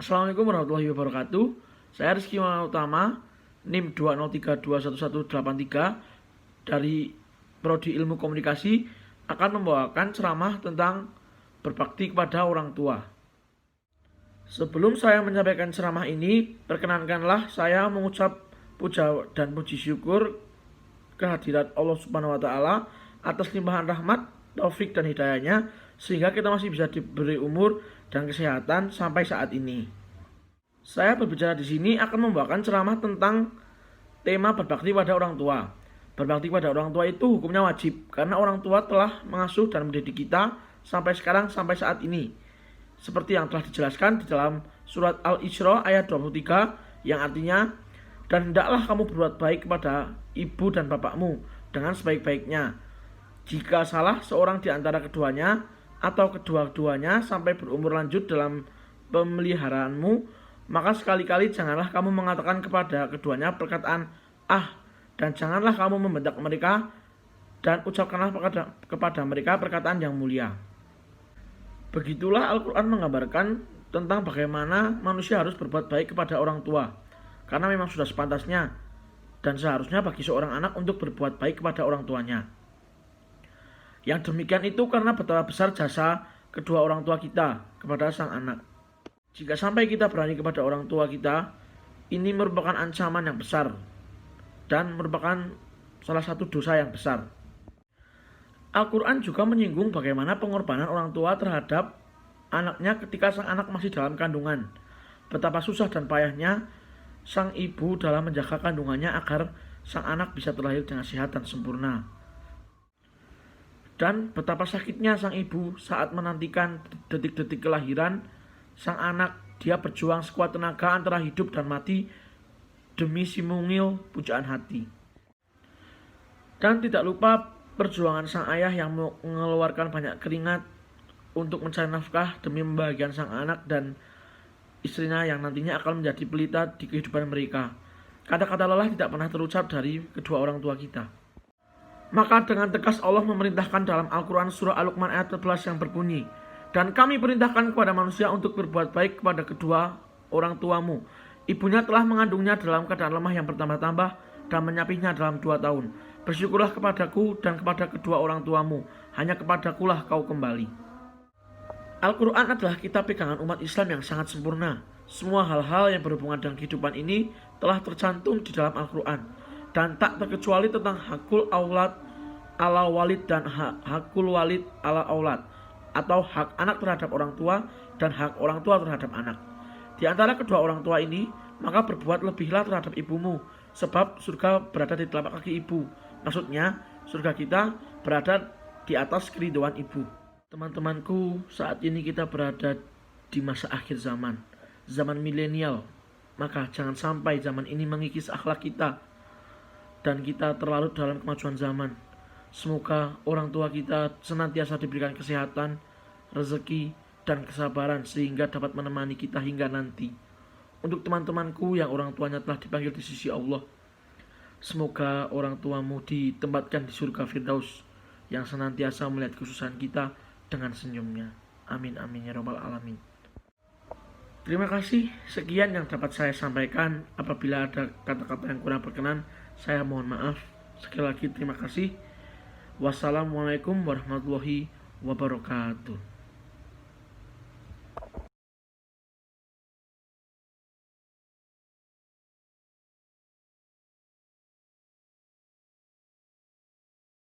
Assalamualaikum warahmatullahi wabarakatuh. Saya Rizky Maulana Utama, NIM 203211183 dari Prodi Ilmu Komunikasi akan membawakan ceramah tentang berbakti kepada orang tua. Sebelum saya menyampaikan ceramah ini, perkenankanlah saya mengucap puja dan puji syukur kehadirat Allah Subhanahu wa taala atas limpahan rahmat, taufik dan hidayahnya sehingga kita masih bisa diberi umur dan kesehatan sampai saat ini. Saya berbicara di sini akan membawakan ceramah tentang tema berbakti pada orang tua. Berbakti pada orang tua itu hukumnya wajib karena orang tua telah mengasuh dan mendidik kita sampai sekarang sampai saat ini. Seperti yang telah dijelaskan di dalam surat Al-Isra ayat 23 yang artinya, dan hendaklah kamu berbuat baik kepada ibu dan bapakmu dengan sebaik-baiknya. Jika salah seorang di antara keduanya atau kedua-duanya sampai berumur lanjut dalam pemeliharaanmu, maka sekali-kali janganlah kamu mengatakan kepada keduanya perkataan "ah", dan janganlah kamu membentak mereka, dan ucapkanlah kepada mereka perkataan yang mulia. Begitulah Al-Quran menggambarkan tentang bagaimana manusia harus berbuat baik kepada orang tua, karena memang sudah sepantasnya dan seharusnya bagi seorang anak untuk berbuat baik kepada orang tuanya. Yang demikian itu karena betapa besar jasa kedua orang tua kita kepada sang anak. Jika sampai kita berani kepada orang tua kita, ini merupakan ancaman yang besar dan merupakan salah satu dosa yang besar. Al-Quran juga menyinggung bagaimana pengorbanan orang tua terhadap anaknya ketika sang anak masih dalam kandungan. Betapa susah dan payahnya sang ibu dalam menjaga kandungannya agar sang anak bisa terlahir dengan sehat dan sempurna. Dan betapa sakitnya sang ibu saat menantikan detik-detik kelahiran sang anak. Dia berjuang sekuat tenaga antara hidup dan mati demi si mungil pujaan hati. Dan tidak lupa perjuangan sang ayah yang mengeluarkan banyak keringat untuk mencari nafkah demi membahagiakan sang anak dan istrinya yang nantinya akan menjadi pelita di kehidupan mereka. Kata-kata lelah tidak pernah terucap dari kedua orang tua kita. Maka dengan tegas Allah memerintahkan dalam Al-Quran surah Al-Luqman ayat 14 yang berbunyi, dan kami perintahkan kepada manusia untuk berbuat baik kepada kedua orang tuamu. Ibunya telah mengandungnya dalam keadaan lemah yang bertambah-tambah dan menyapihnya dalam 2 tahun. Bersyukurlah kepadaku dan kepada kedua orang tuamu, hanya kepadakulah kau kembali. Al-Quran adalah kitab pegangan umat Islam yang sangat sempurna. Semua hal-hal yang berhubungan dengan kehidupan ini telah tercantum di dalam Al-Quran. Dan tak terkecuali tentang hakul aulad ala walid dan hakul walid ala aulad, atau hak anak terhadap orang tua dan hak orang tua terhadap anak. Di antara kedua orang tua ini, maka berbuat lebihlah terhadap ibumu, sebab surga berada di telapak kaki ibu. Maksudnya, surga kita berada di atas keridhaan ibu. Teman-temanku, saat ini kita berada di masa akhir zaman, zaman milenial. Maka jangan sampai zaman ini mengikis akhlak kita dan kita terlarut dalam kemajuan zaman. Semoga orang tua kita senantiasa diberikan kesehatan, rezeki, dan kesabaran sehingga dapat menemani kita hingga nanti. Untuk teman-temanku yang orang tuanya telah dipanggil di sisi Allah, semoga orang tuamu ditempatkan di surga Firdaus yang senantiasa melihat kesusahan kita dengan senyumnya. Amin amin ya rabbal alamin. Terima kasih, sekian yang dapat saya sampaikan. Apabila ada kata-kata yang kurang berkenan, saya mohon maaf. Sekali lagi terima kasih. Wassalamualaikum warahmatullahi wabarakatuh.